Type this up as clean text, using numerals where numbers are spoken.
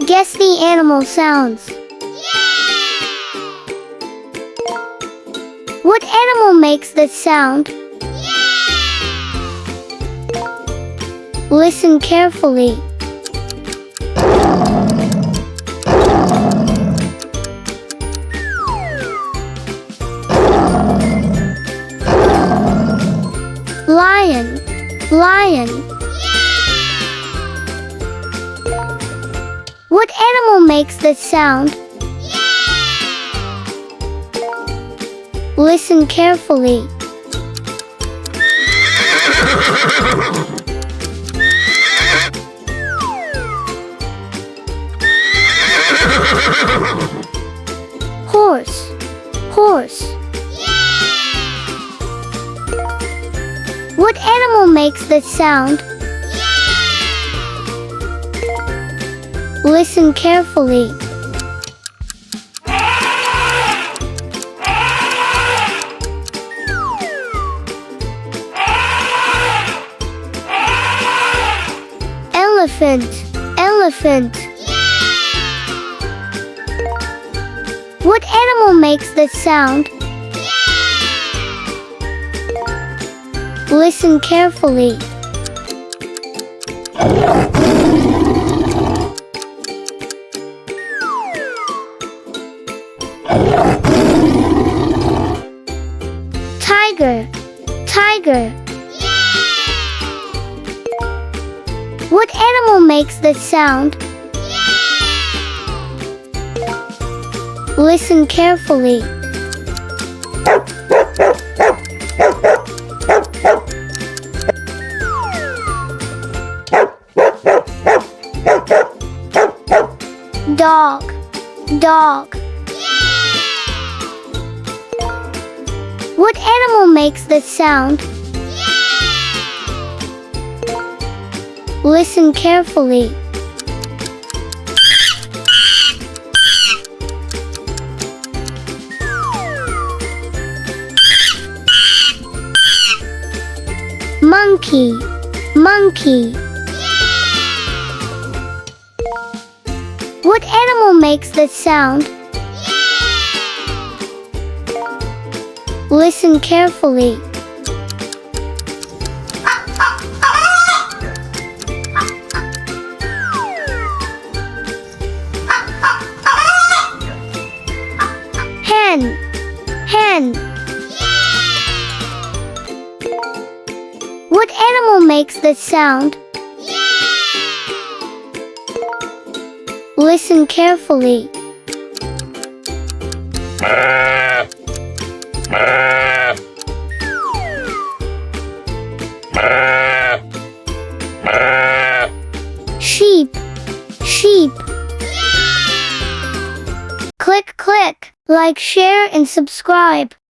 Guess the animal sounds. What animal makes this sound? Listen carefully. Lion, lion. What animal makes this sound? Listen carefully. Horse, horse. What animal makes this sound? Listen carefully. Elephant, elephant. What animal makes this sound? Listen carefully. Tiger, tiger. What animal makes this sound? Listen carefully. Dog, dog. What animal makes this sound? Listen carefully. Monkey, monkey. What animal makes this sound? Listen carefully. Hen, hen. What animal makes this sound? Listen carefully. Sheep, sheep. Click, click, like, share, and subscribe.